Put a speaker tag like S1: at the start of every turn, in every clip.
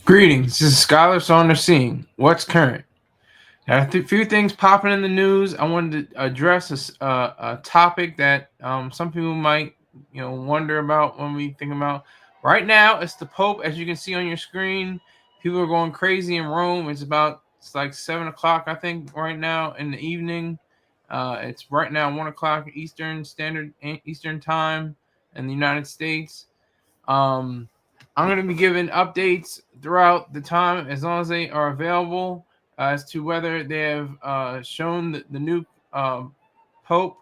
S1: Greetings. This is Scholar on the scene. What's current? Now, a few things popping in the news. I wanted to address a topic that some people might wonder about when we think about. Right now, it's the Pope, as you can see on your screen. People are going crazy in Rome. It's like 7 o'clock, I think, right now in the evening. It's right now 1 o'clock Eastern time in the United States. Um, I'm going to be giving updates throughout the time as long as they are available as to whether they have shown the new Pope,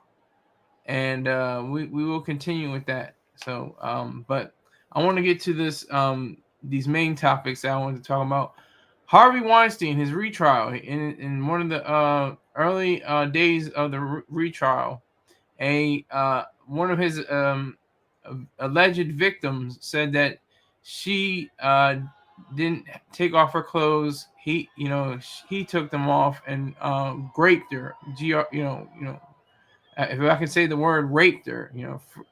S1: and we will continue with that. So, but I want to get to these main topics that I wanted to talk about. Harvey Weinstein, his retrial, in one of the early days of the retrial, one of his alleged victims said that she didn't take off her clothes. He took them off and raped her. If I can say the word raped her,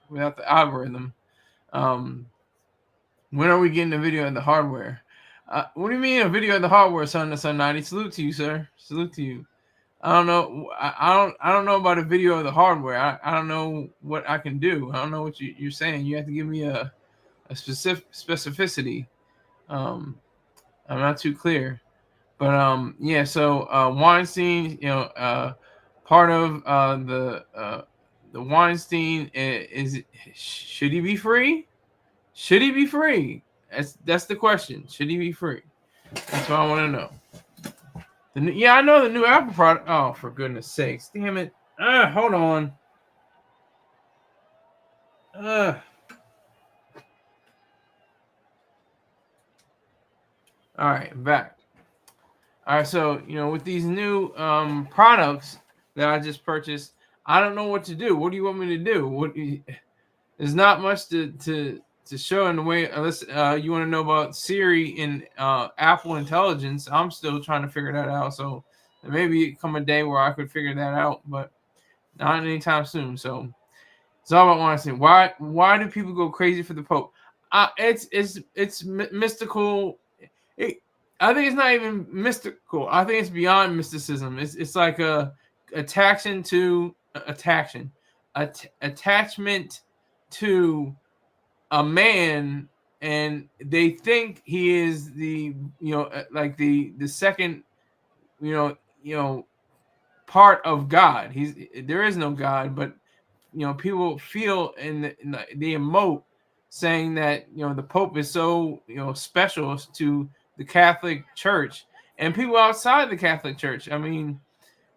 S1: without the algorithm. Um, when are we getting a video of the hardware? What do you mean a video of the hardware, son? The Sun 90. Salute to you, sir. Salute to you. I don't know. I don't know about a video of the hardware. I don't know what I can do. I don't know what you're saying. You have to give me a specific specificity. Um, I'm not too clear, but yeah. So Weinstein, part of the Weinstein is should he be free? Should he be free? That's the question. Should he be free? That's what I want to know. Yeah, I know the new Apple product. Oh, for goodness sakes. Damn it. Hold on. All right, back. All right, so, with these new products that I just purchased, I don't know what to do. What do you want me to do? There's not much to show in the way, unless you want to know about Siri and Apple Intelligence. I'm still trying to figure that out. So maybe come a day where I could figure that out, but not anytime soon. So it's all about Weinstein. Why do people go crazy for the Pope? It's mystical. I think it's not even mystical. I think it's beyond mysticism. It's like a attachment to a man, and they think he is the like the second part of God. There is no God, but people feel they emote saying that the Pope is so special to the Catholic Church and people outside the Catholic Church. I mean,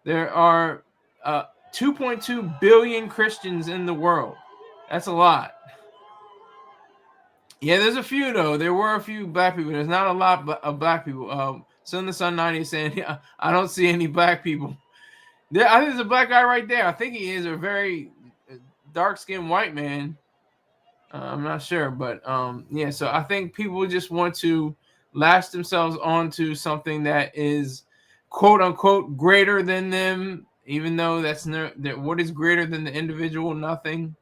S1: there are 2.2 billion Christians in the world. That's a lot. Yeah, there's a few though. There were a few black people. There's not a lot of black people. Son the Sun 90 is saying, yeah, I don't see any black people. I think there's a black guy right there. I think he is a very dark-skinned white man. I'm not sure, but yeah. So I think people just want to latch themselves onto something that is quote unquote greater than them, even though that what is greater than the individual? Nothing.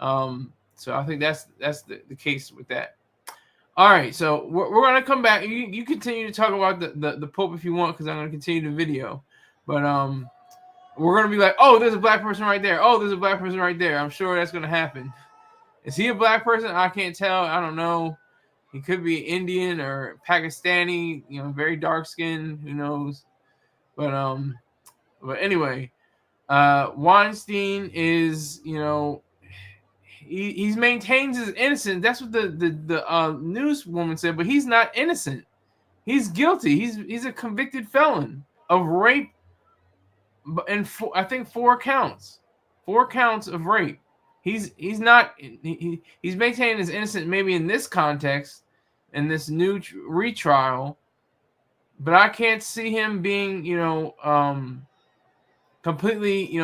S1: So I think that's the case with that. All right, so we're gonna come back. You continue to talk about the Pope if you want, because I'm gonna continue the video. But we're gonna be like, oh, there's a black person right there. Oh, there's a black person right there. I'm sure that's gonna happen. Is he a black person? I can't tell. I don't know. He could be Indian or Pakistani. Very dark skin. Who knows? But anyway, Weinstein is he maintains his innocence. That's what the newswoman said. But he's not innocent. He's guilty. He's a convicted felon of rape, and I think 4 counts. 4 counts of rape. He's not. He's maintaining his innocence maybe in this context, in this new retrial, but I can't see him being completely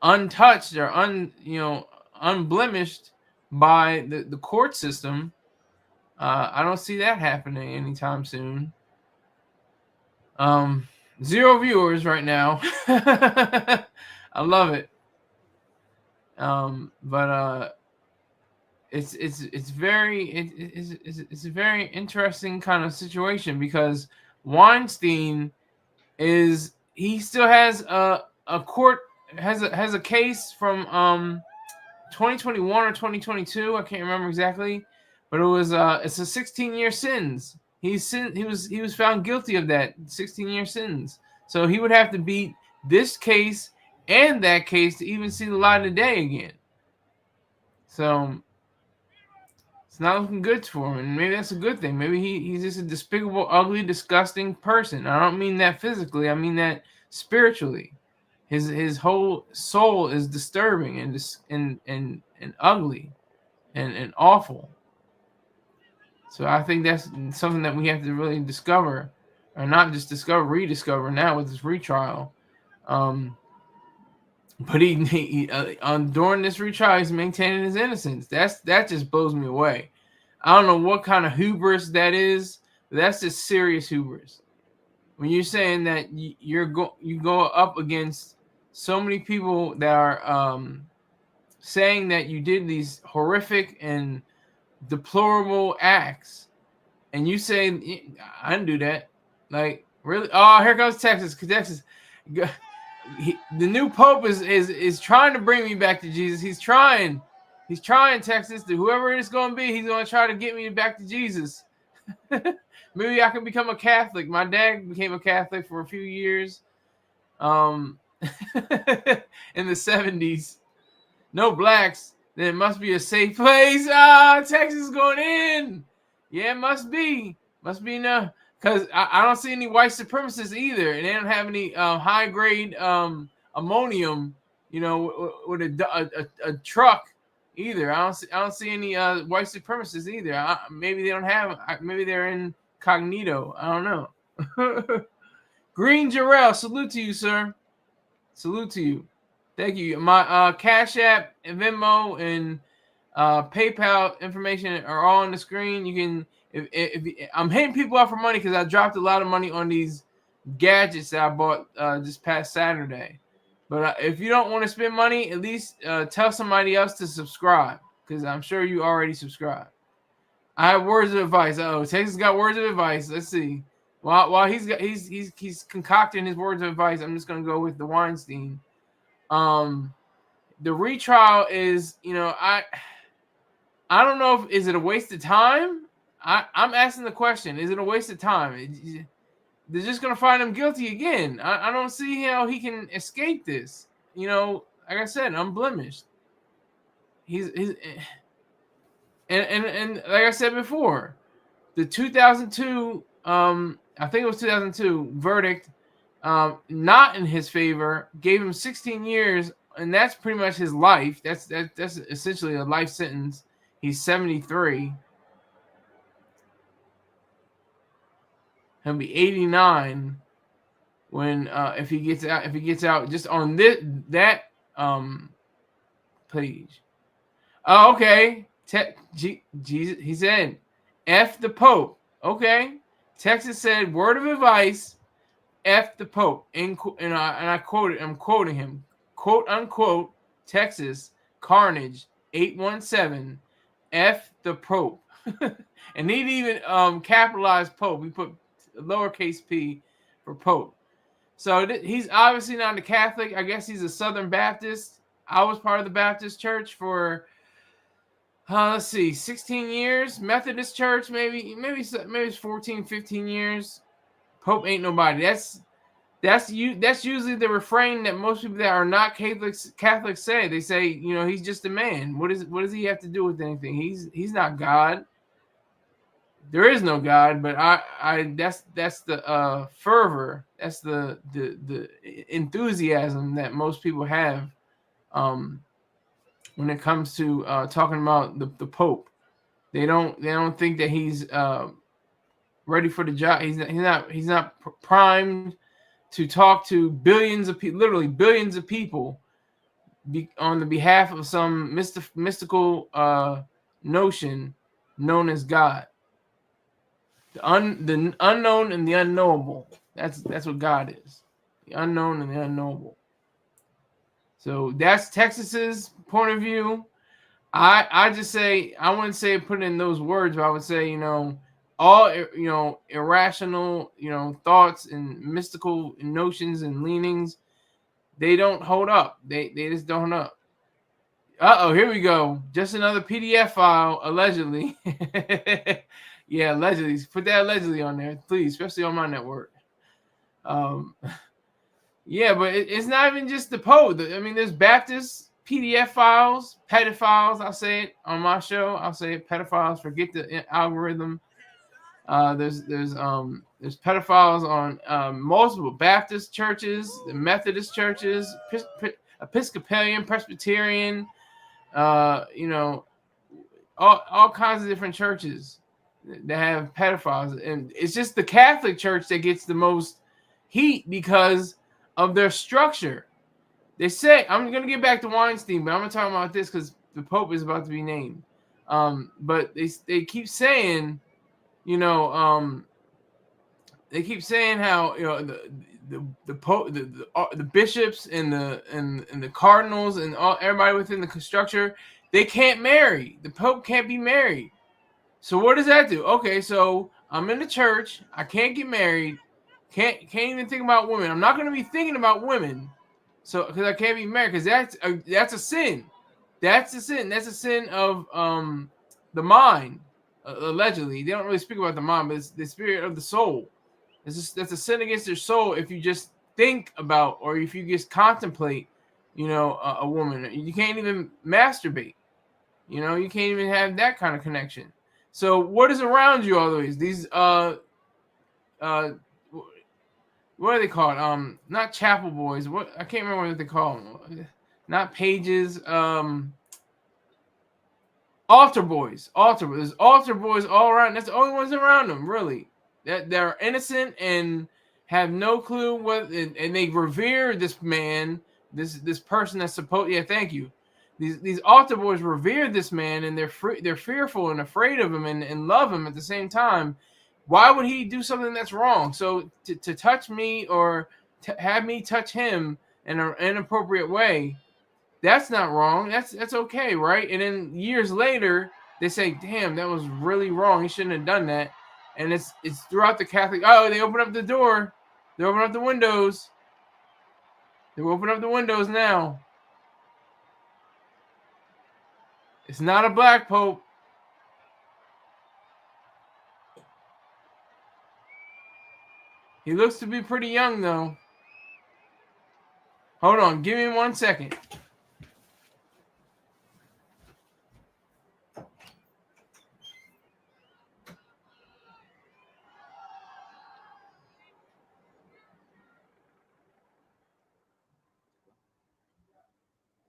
S1: untouched or unblemished by the court system. I don't see that happening anytime soon. 0 viewers right now. I love it. But it's a very interesting kind of situation because Weinstein he still has a court has a case from 2021 or 2022. I can't remember exactly, but it's a 16-year sentence. He was found guilty of that 16-year sentence. So he would have to beat this case and that case to even see the light of day again. So it's not looking good for him, and maybe that's a good thing. Maybe he's just a despicable, ugly, disgusting person. I don't mean that physically. I mean that spiritually. His whole soul is disturbing and ugly and awful. So I think that's something that we have to really discover, or not just discover, rediscover now with this retrial. But during this retrial, he's maintaining his innocence. That just blows me away. I don't know what kind of hubris that is, but that's just serious hubris. When you're saying that you go up against so many people that are saying that you did these horrific and deplorable acts, and you say I didn't do that. Like, really? Oh, here comes Texas. Texas. The new pope is trying to bring me back to Jesus. He's trying, Texas. Whoever it's going to be, he's going to try to get me back to Jesus. Maybe I can become a Catholic. My dad became a Catholic for a few years. In the 70s. No blacks. Then it must be a safe place. Texas is going in. Yeah, it must be. Must be enough. Because I don't see any white supremacists either. And they don't have any high-grade ammonium, with a truck either. I don't see any white supremacists either. Maybe they don't have. Maybe they're incognito. I don't know. Green Jarrell, salute to you, sir. Salute to you. Thank you. My Cash App, Venmo, and PayPal information are all on the screen. You can. If I'm hitting people out for money because I dropped a lot of money on these gadgets that I bought this past Saturday. But if you don't want to spend money, at least tell somebody else to subscribe because I'm sure you already subscribed. I have words of advice. Oh, Texas got words of advice. Let's see. While he's concocting his words of advice, I'm just gonna go with the Weinstein. The retrial is, I don't know if is it a waste of time. I'm asking the question: is it a waste of time? They're just gonna find him guilty again. I don't see how he can escape this. Like I said, unblemished. He's and like I said before, the 2002 I think it was 2002 verdict, not in his favor, gave him 16 years, and that's pretty much his life. That's essentially a life sentence. He's 73. He'll be 89 when if he gets out. If he gets out, just on that page. Oh, okay. Jesus, he said, "F the Pope." Okay. Texas said, "Word of advice, F the Pope." And I quoted. I'm quoting him. "Quote unquote." Texas Carnage 817. F the Pope. And he'd even capitalize Pope. We put lowercase p for Pope. So he's obviously not a Catholic. I guess he's a Southern Baptist. I was part of the Baptist church for let's see, 16 years. Methodist church, maybe it's 14, 15 years. Pope ain't nobody. That's usually the refrain that most people that are not Catholics say. They say, he's just a man. What does he have to do with anything? He's not God. There is no God, but that's the fervor. That's the enthusiasm that most people have when it comes to talking about the Pope. They don't think that he's ready for the job. He's not primed to talk to billions of people, literally billions of people, on the behalf of some mystical notion known as God. The unknown and the unknowable. That's what God is. The unknown and the unknowable. So that's Texas's point of view. I just say I wouldn't say put it in those words, but I would say all irrational thoughts and mystical notions and leanings, they don't hold up. They just don't hold up. Here we go. Just another PDF file, allegedly. Yeah, allegedly. Put that allegedly on there, please, especially on my network. Um, yeah, but it's not even just the Pope. I mean, there's Baptist PDF files, pedophiles. I'll say it on my show. I'll say it, pedophiles. Forget the algorithm. There's pedophiles on multiple Baptist churches, the Methodist churches, Episcopalian, Presbyterian, you know, all kinds of different churches that have pedophiles, and it's just the Catholic Church that gets the most heat because of their structure. They say I'm going to get back to Weinstein, but I'm going to talk about this because the Pope is about to be named. But they keep saying, you know, they keep saying how the Pope, the bishops and the cardinals and everybody within the structure, they can't marry. The Pope can't be married. So what does that do? Okay, so I'm in the church. I can't get married. Can't even think about women. I'm not going to be thinking about women. So because I can't be married, because that's a sin. That's a sin. That's a sin of the mind. Allegedly, they don't really speak about the mind, but it's the spirit of the soul. That's a sin against your soul if you just think about or if you just contemplate, a woman. You can't even masturbate. You can't even have that kind of connection. So what is around you always? These uh what are they called? Not chapel boys. What, I can't remember what they call them. Not pages. Altar boys. Altar boys. There's altar boys all around. That's the only ones around them, really. That they're innocent and have no clue what, and they revere this man, this person that's supposed. Yeah, thank you. These altar boys revere this man, and they're fearful and afraid of him, and love him at the same time. Why would he do something that's wrong? So to touch me or to have me touch him in an inappropriate way, that's not wrong. That's okay, right? And then years later, they say, "Damn, that was really wrong. He shouldn't have done that." And it's throughout the Catholic. Oh, they open up the door. They open up the windows. They open up the windows now. It's not a black pope. He looks to be pretty young though. Hold on, give me 1 second.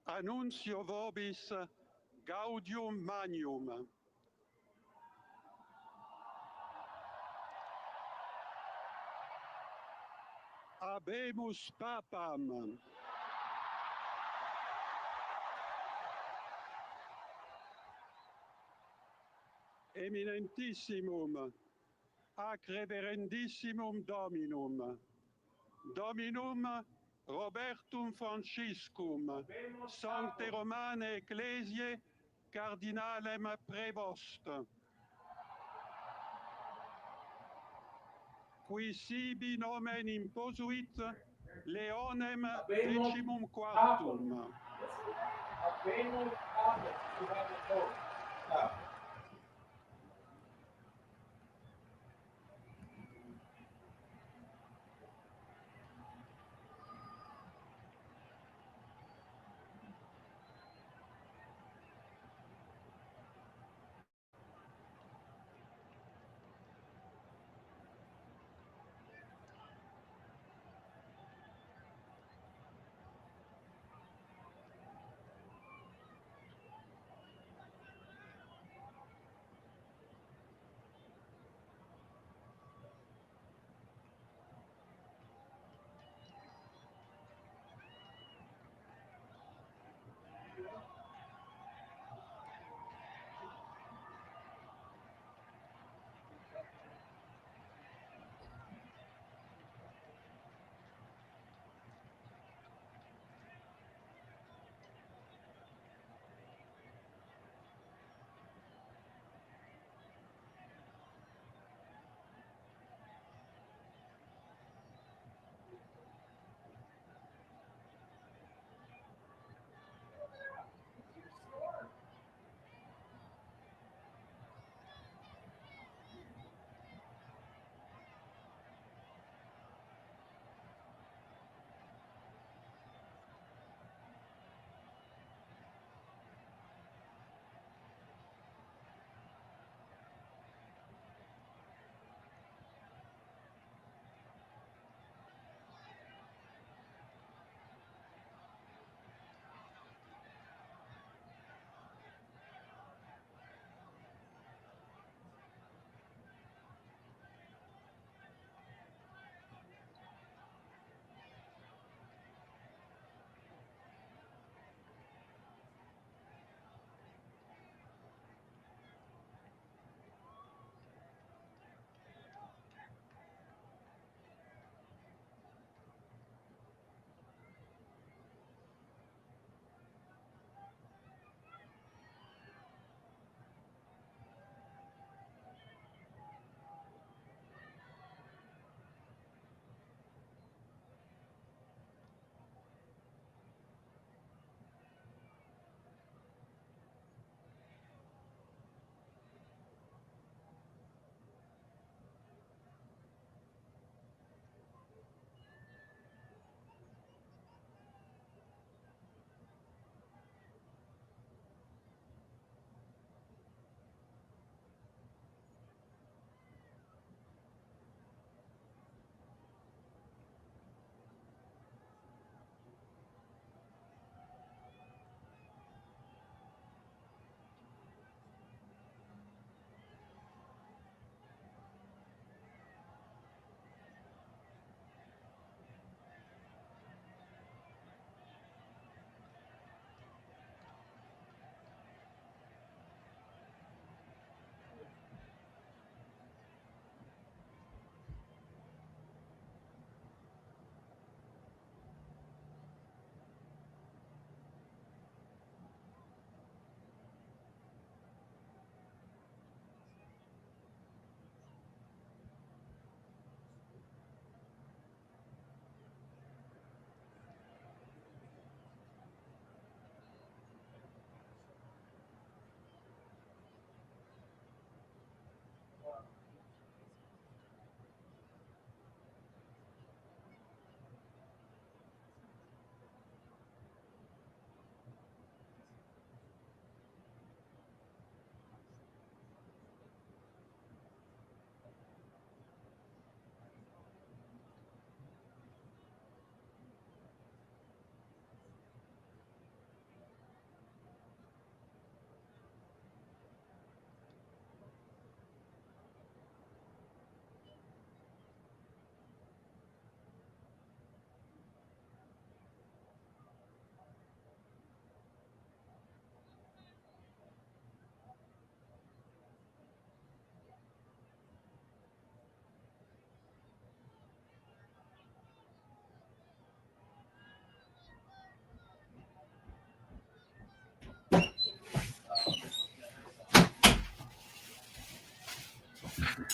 S2: Annuncio vobis gaudium magnum. Habemus papam. Eminentissimum, ac reverendissimum Dominum, Dominum Robertum Franciscum, Sancte Romane Ecclesiae, Cardinalem Prevost, qui sibi nomen imposuit Leonem decimum quartum.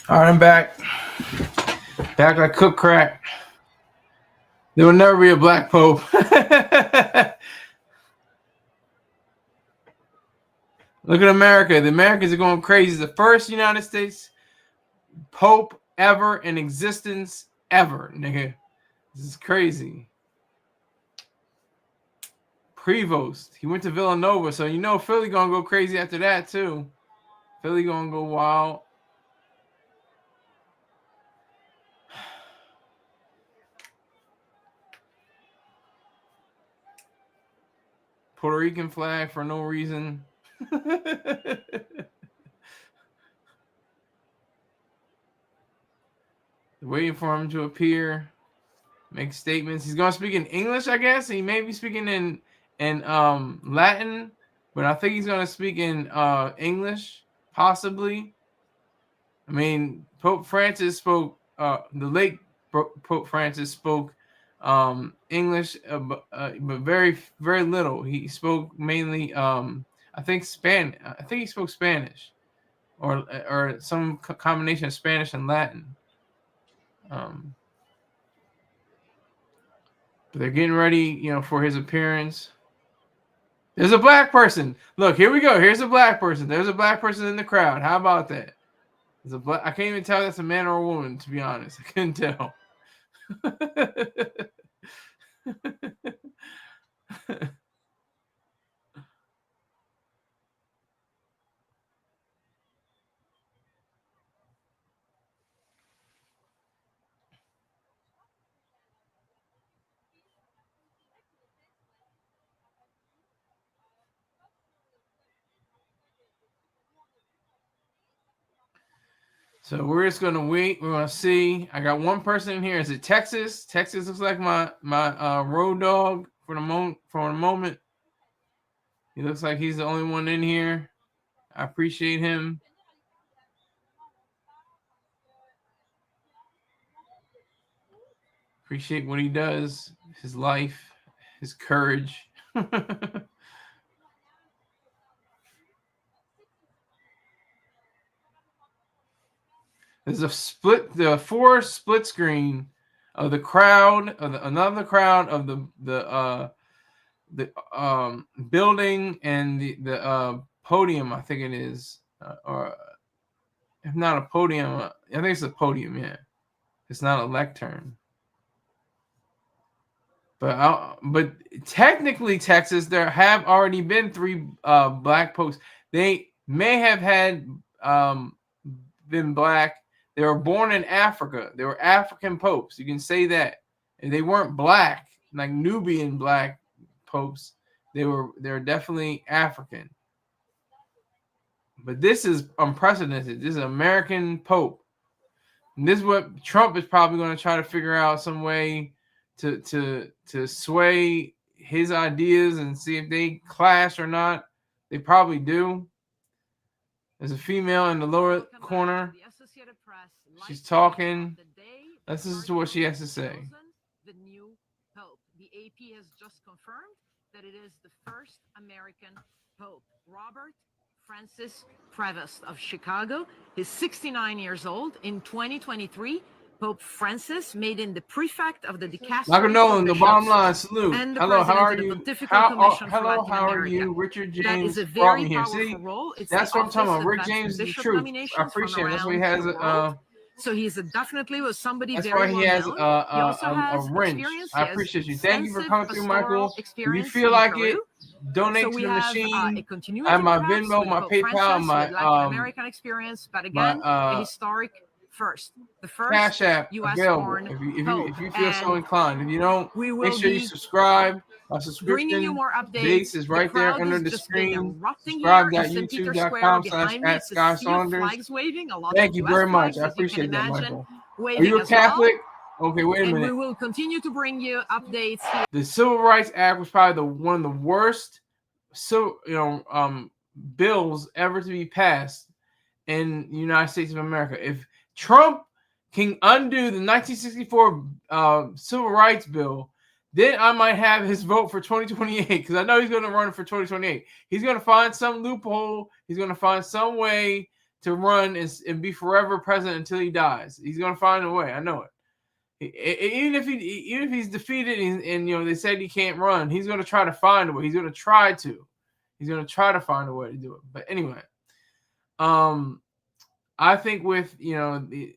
S1: All right, I'm back. Back like cooked crack. There will never be a black pope. Look at America. The Americans are going crazy. The first United States pope ever in existence ever, nigga. This is crazy. Prevost. He went to Villanova, so you know Philly gonna go crazy after that too. Philly gonna go wild. Puerto Rican flag for no reason. Waiting for him to appear, make statements. He's gonna speak in English, I guess. He may be speaking in Latin, but I think he's gonna speak in English, possibly. I mean, Pope Francis spoke. The late Pope Francis spoke English, but very very little. He spoke mainly, I think Spanish. I think he spoke Spanish, or some combination of Spanish and Latin. But they're getting ready, for his appearance. There's a black person. Look, here we go. Here's a black person. There's a black person in the crowd. How about that? There's a black. I can't even tell if that's a man or a woman, to be honest. I couldn't tell. So we're just gonna wait. We're gonna see. I got one person in here. Is it Texas? Texas looks like my road dog for the moment. He looks like he's the only one in here. I appreciate him. Appreciate what he does, his life, his courage. There's the four split screen of the crowd, another crowd of the building and the podium. I think it is, or if not a podium, I think it's a podium. Yeah, it's not a lectern. But technically, Texas, there have already been 3 black popes. They may have had been black. They were born in Africa. They were African popes. You can say that. And they weren't black, like Nubian black popes. They're definitely African. But this is unprecedented. This is an American pope. And this is what Trump is probably going to try to figure out some way to sway his ideas and see if they clash or not. They probably do. There's a female in the lower corner. She's talking. Let's listen to what she has to say.
S3: The new pope. The AP has just confirmed that it is the first American pope, Robert Francis Prevost of Chicago. He's 69 years old. In 2023, Pope Francis made him the prefect of the dicastery.
S1: Michael Nolan, the bottom line salute. Hello, how are you? Hello, how are you? Richard James brought me here. See, that's what I'm talking about. Rick James is the truth. I appreciate it. That's why he has
S3: so he's definitely was somebody
S1: that's
S3: very
S1: why he has a wrench. I appreciate you. Thank you for coming through, Michael. If you feel like it, donate to the machine. I have my Venmo, my PayPal, my
S3: American experience, but again, a historic first. The first
S1: Cash App
S3: US
S1: available if you feel so inclined. If you don't, make sure you subscribe. Our subscription base is right there under the screen. Subscribe.youtube.com/@SkySaunders. Thank you very much. I appreciate that, Michael. Are you a Catholic? Okay, wait a minute.
S3: We will continue to bring you updates here.
S1: The Civil Rights Act was probably one of the worst bills ever to be passed in the United States of America. If Trump can undo the 1964 Civil Rights Bill, then I might have his vote for 2028, because I know he's going to run for 2028. He's going to find some loophole. He's going to find some way to run and be forever president until he dies. He's gonna find a way. I know it. Even if he's defeated and they said he can't run, he's gonna try to find a way. He's gonna try to find a way to do it. But anyway, I think with the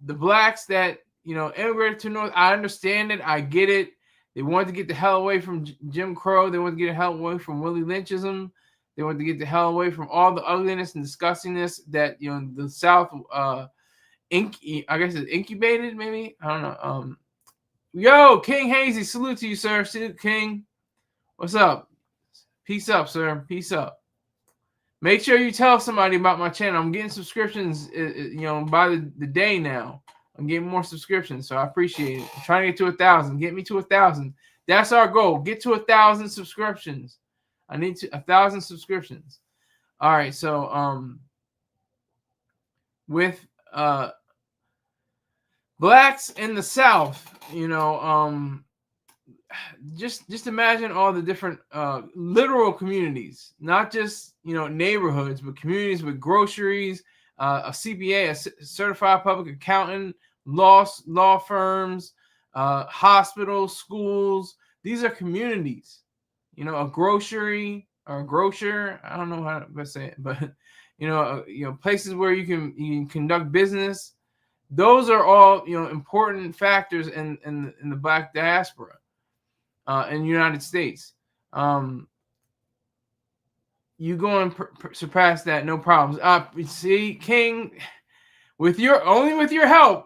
S1: blacks that immigrated to North, I understand it. I get it. They wanted to get the hell away from Jim Crow. They wanted to get the hell away from Willie Lynchism. They wanted to get the hell away from all the ugliness and disgustingness that the South I guess it's incubated, maybe. I don't know. Yo, King Hazy, salute to you, sir. Salute, King. What's up? Peace up, sir. Peace up. Make sure you tell somebody about my channel. I'm getting subscriptions, by the day now. I'm getting more subscriptions, so I appreciate it. I'm trying to get to 1,000. Get me to 1,000. That's our goal. Get to 1,000 subscriptions. I need 1,000 subscriptions. All right, so with blacks in the South, just imagine all the different literal communities, not just neighborhoods, but communities with groceries, a CPA, a certified public accountant, law firms, hospitals, schools. These are communities. A grocery or a grocer. I don't know how to say it, but places where you can conduct business. Those are all important factors in the black diaspora in the United States. You go and surpass that, no problems. See, King, with your help,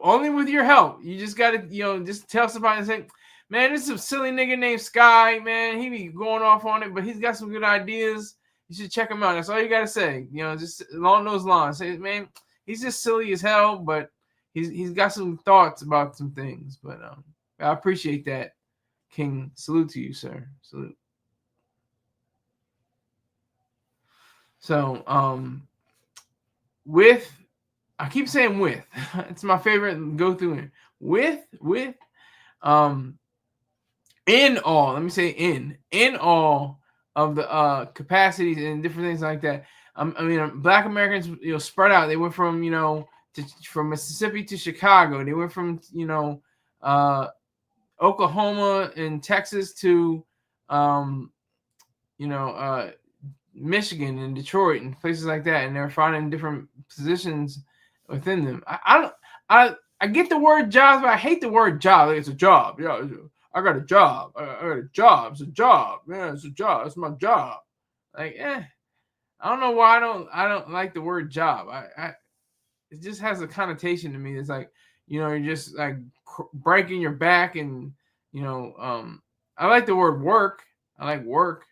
S1: you just gotta just tell somebody and say, man, this is a silly nigga named Sky, man. He be going off on it, but he's got some good ideas. You should check him out. That's all you gotta say. Just along those lines. Say, man, he's just silly as hell, but he's got some thoughts about some things. But I appreciate that, King. Salute to you, sir. Salute. So I keep saying with. It's my favorite go through it. With in all, let me say in all of the capacities and different things like that. Black Americans, spread out. They went from from Mississippi to Chicago. They went from Oklahoma and Texas to Michigan and Detroit and places like that, and they're finding different positions within them. I get the word jobs, but I hate the word job. Like, it's a job. Yeah, I got a job. I got a job. It's a job. Yeah, it's a job. It's my job. Like, I don't know why I don't like the word job. It just has a connotation to me. It's like, you're just like breaking your back, and I like the word work. I like work.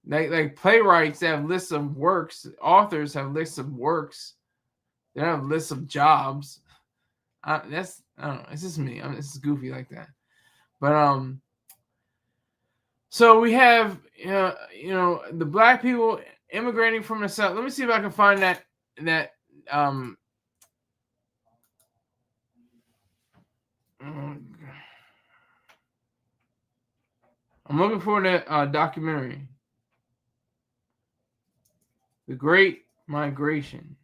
S1: Like playwrights have lists of works. Authors have lists of works. They don't have lists of jobs. I don't know. It's just me. It's just goofy like that. But so we have the black people immigrating from the South. Let me see if I can find that I'm looking for that documentary, The Great Migration.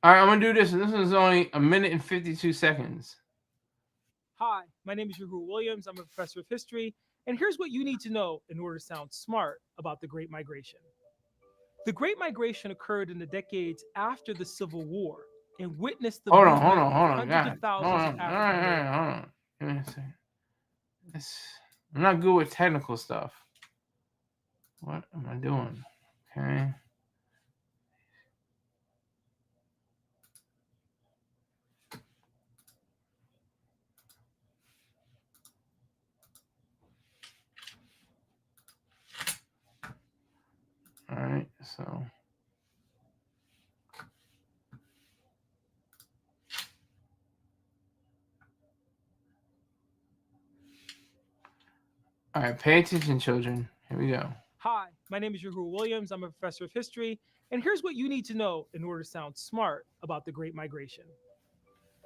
S1: All right, I'm going to do this, and this is only 1 minute and 52 seconds.
S4: Hi, my name is Rahul Williams. I'm a professor of history, and here's what you need to know in order to sound smart about the Great Migration. The Great Migration occurred in the decades after the Civil War and witnessed the movement of hundreds of thousands of African Americans.
S1: I'm not good with technical stuff. What am I doing? Okay. All right, so All right, pay attention, children. Here we go.
S4: Hi, my name is Rahul Williams. I'm a professor of history, and here's what you need to know in order to sound smart about the Great Migration.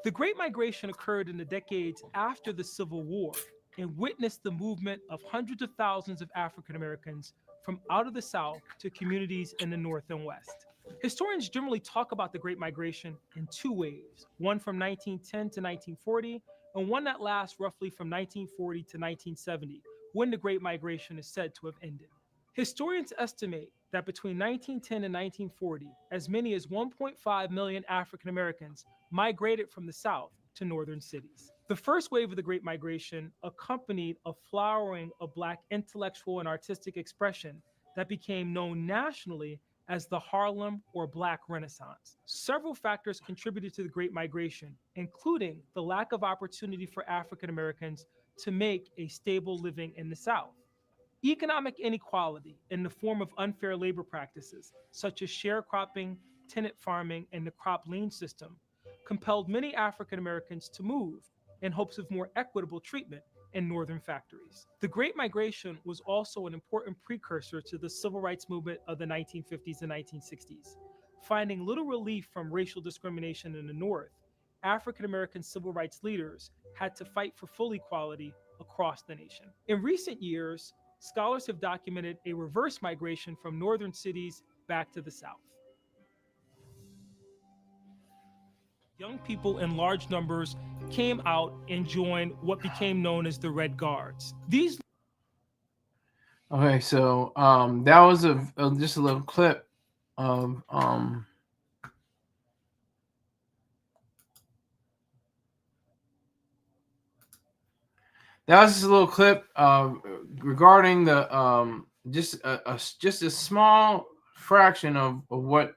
S4: The Great Migration occurred in the decades after the Civil War and witnessed the movement of hundreds of thousands of African Americans from out of the South to communities in the North and West. Historians generally talk about the Great Migration in two waves, one from 1910 to 1940, and one that lasts roughly from 1940 to 1970, when the Great Migration is said to have ended. Historians estimate that between 1910 and 1940, as many as 1.5 million African Americans migrated from the South to northern cities. The first wave of the Great Migration accompanied a flowering of Black intellectual and artistic expression that became known nationally as the Harlem or Black Renaissance. Several factors contributed to the Great Migration, including the lack of opportunity for African Americans to make a stable living in the South. Economic inequality in the form of unfair labor practices, such as sharecropping, tenant farming, and the crop lien system, compelled many African Americans to move in hopes of more equitable treatment in northern factories. The Great Migration was also an important precursor to the civil rights movement of the 1950s and 1960s. Finding little relief from racial discrimination in the North, African American civil rights leaders had to fight for full equality across the nation. In recent years, scholars have documented a reverse migration from northern cities back to the South. Young people in large numbers came out and joined what became known as the Red Guards. These
S1: Okay, so that was just a little clip of that was just a little clip regarding the just a small fraction of what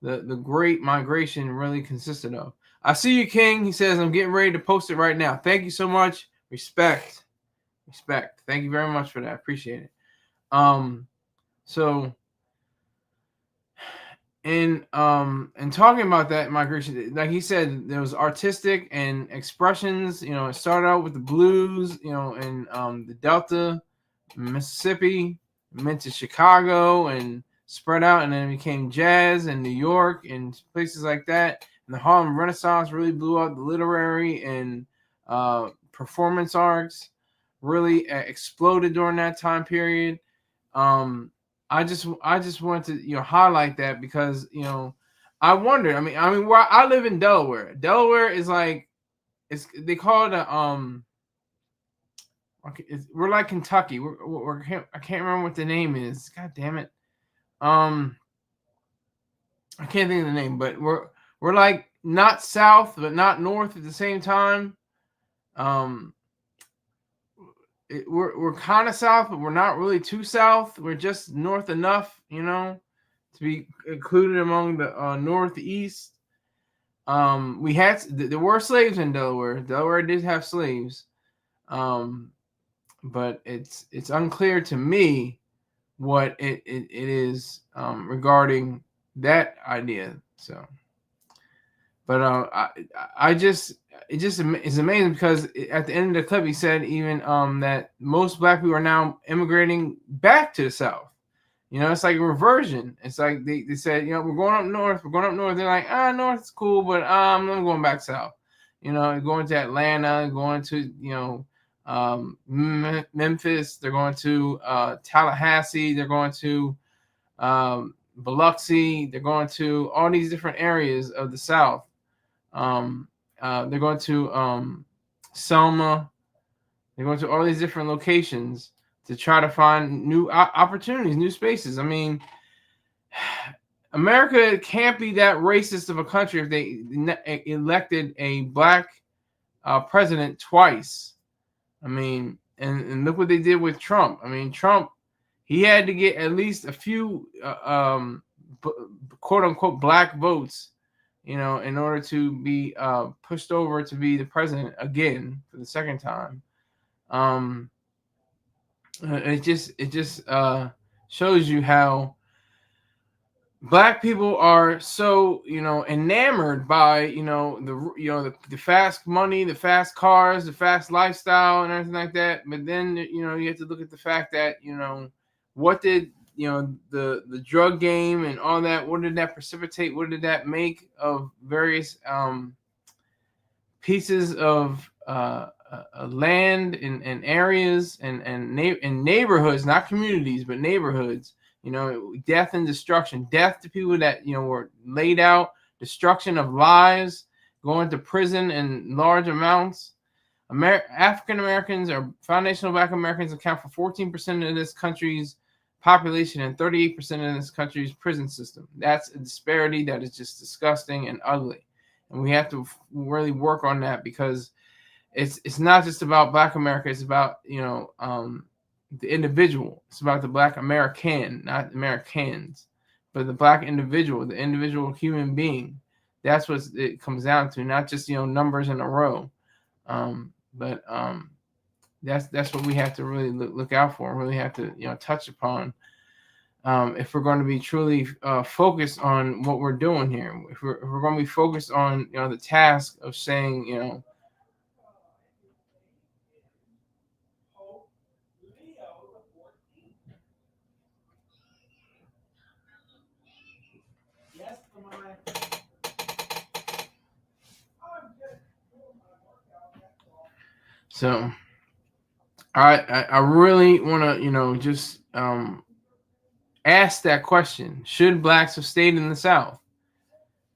S1: the Great Migration really consisted of. I see you, King. He says, I'm getting ready to post it right now. Thank you so much. Respect. Thank you very much for that. Appreciate it. So in talking about that migration, like he said, there was artistic and expressions. It started out with the blues, in the Delta, Mississippi, went to Chicago and spread out, and then it became jazz in New York and places like that. And the Harlem Renaissance really blew up. The literary and performance arts really exploded during that time period. I just wanted to highlight that because I wondered. I mean, where I live in Delaware. Delaware is like they call it we're like Kentucky. I can't remember what the name is. God damn it. I can't think of the name, but we're like not south but not north at the same time. We're kind of south, but we're not really too south. We're just north enough, to be included among the northeast. There were slaves in Delaware. Delaware did have slaves, but it's unclear to me what it is regarding that idea. So, but it's amazing because at the end of the clip he said even that most Black people are now immigrating back to the South. It's like a reversion. It's like they said, we're going up north. They're like, north is cool, but I'm going back south. Going to Atlanta, going to Memphis. They're going to Tallahassee. They're going to Biloxi. They're going to all these different areas of the South. They're going to Selma. They're going to all these different locations to try to find new opportunities, new spaces. I mean, America can't be that racist of a country if they elected a Black president twice. I mean, and look what they did with Trump. I mean, Trump, he had to get at least a few quote unquote Black votes, in order to be pushed over to be the president again for the second time. It just shows you how Black people are so, enamored by, the fast money, the fast cars, the fast lifestyle and everything like that. But then, you have to look at the fact that, what did, the drug game and all that, what did that precipitate? What did that make of various pieces of land and areas and neighborhoods, not communities, but neighborhoods. Death and destruction, death to people that were laid out, destruction of lives, going to prison in large amounts. African Americans or foundational Black Americans account for 14% of this country's population and 38% of this country's prison system. That's a disparity that is just disgusting and ugly, and we have to really work on that, because it's not just about Black America. It's about the individual. It's about the Black American, not Americans, but the Black individual, the individual human being. That's what it comes down to, not just numbers in a row. But that's what we have to really look out for, and really have to touch upon, if we're going to be truly focused on what we're doing here. If we're going to be focused on the task of saying So I really want to just ask that question: should Blacks have stayed in the South?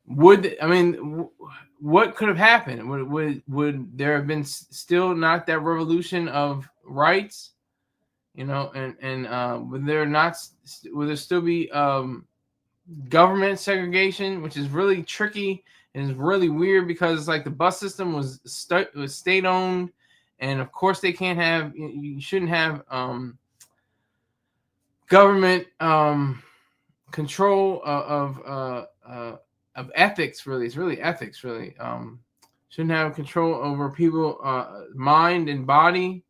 S1: What could have happened? Would there have been still not that revolution of rights? Would there still be government segregation, which is really tricky and is really weird, because it's like the bus system was state owned, and of course they can't have, you shouldn't have government control of ethics. Really, it's really ethics. Really, shouldn't have control over people mind and body.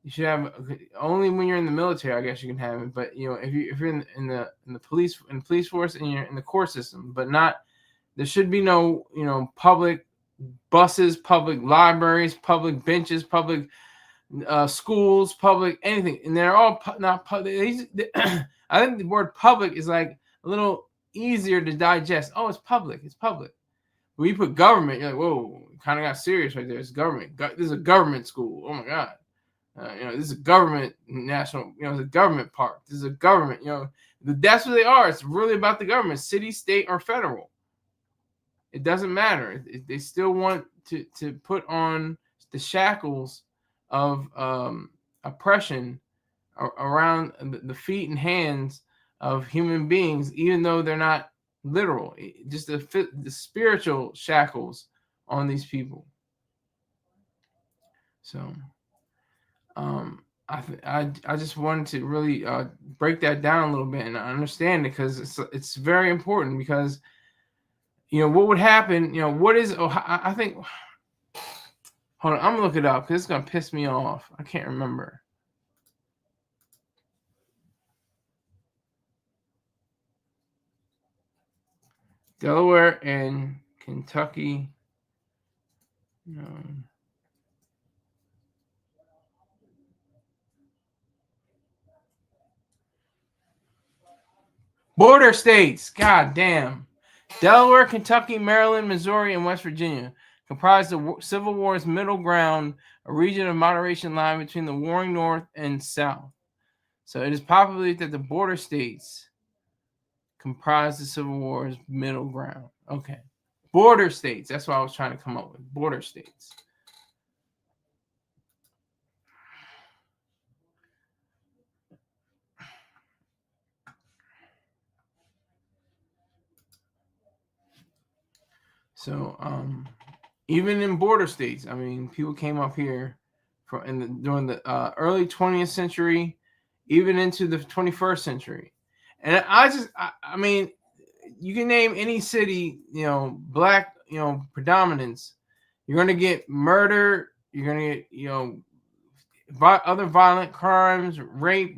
S1: You should have only when you're in the military, I guess you can have it. But if you're in the police force, and you're in the court system, but not, there should be no public buses, public libraries, public benches, public schools, public anything, and they're all not public. I think the word public is like a little easier to digest. Oh, it's public. It's public. When you put government, you're like, whoa, kind of got serious right there. It's government. This is a government school. Oh my God. This is a government national, it's a government park. This is a government, that's what they are. It's really about the government, city, state, or federal. It doesn't matter. They still want to put on the shackles of oppression around the feet and hands of human beings, even though they're not literal, just the spiritual shackles on these people. So I just wanted to really break that down a little bit and understand it, because it's very important, because what would happen, what is, I think, hold on, I'm gonna look it up because it's gonna piss me off. I can't remember. Delaware and Kentucky. Border states. God damn. Delaware, Kentucky, Maryland, Missouri, and West Virginia comprise the Civil War's middle ground, a region of moderation lying between the warring North and South. So it is populated that the border states comprise the Civil War's middle ground. Okay. Border states. That's what I was trying to come up with. Border states. So, even in border states, I mean, people came up here during the early 20th century, even into the 21st century. And I mean, you can name any city, Black, predominance. You're going to get murder. You're going to get, other violent crimes, rape,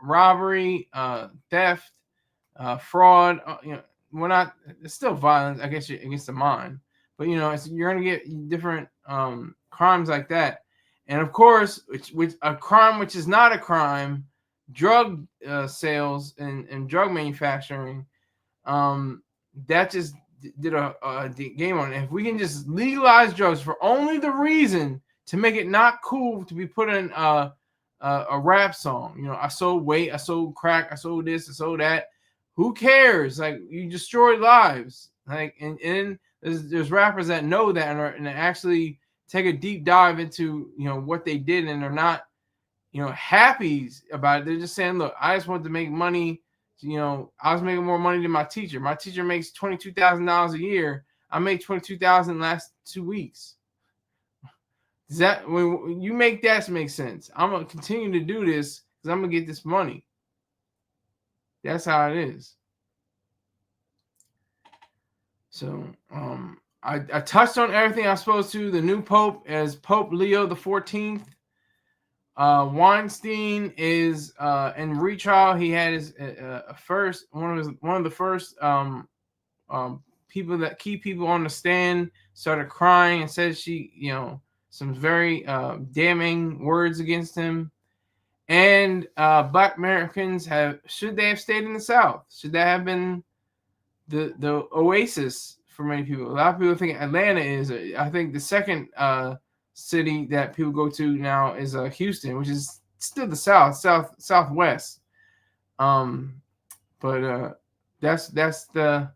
S1: robbery, theft, fraud. We're not. It's still violence, I guess, against the mind, but you're gonna get different crimes like that, and of course, which a crime which is not a crime, drug sales and drug manufacturing. That just did a game on it. If we can just legalize drugs for only the reason to make it not cool to be put in a rap song, I sold weight, I sold crack, I sold this, I sold that. Who cares? Like, you destroy lives. Like, and there's rappers that know that and actually take a deep dive into what they did, and they're not happy about it. They're just saying, look, I just want to make money. I was making more money than my teacher. My teacher makes $22,000 a year. I make $22,000 last 2 weeks. Does that, when you make that make sense? I'm gonna continue to do this because I'm gonna get this money. That's how it is. So I touched on everything I was supposed to. The new Pope as Pope Leo the 14th. Weinstein is in retrial. He had his first one of the first key people on the stand started crying and said some very damning words against him. And Black Americans should they have stayed in the South? Should that have been the oasis for many people? A lot of people think Atlanta is. I think the second city that people go to now is Houston, which is still the southwest. But that's the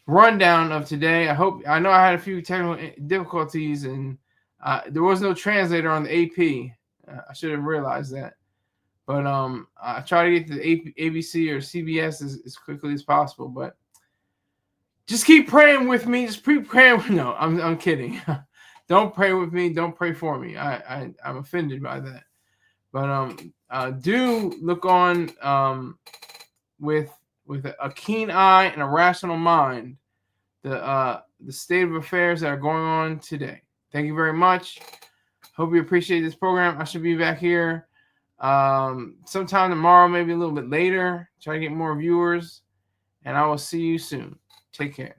S1: rundown of today. I know I had a few technical difficulties, and there was no translator on the AP. I should have realized that. But I try to get to the ABC or CBS as quickly as possible. But just keep praying with me. Just keep praying. No, I'm kidding. Don't pray with me. Don't pray for me. I'm offended by that. But do look on with a keen eye and a rational mind the state of affairs that are going on today. Thank you very much. Hope you appreciate this program. I should be back here sometime tomorrow, maybe a little bit later. Try to get more viewers, and I will see you soon. Take care.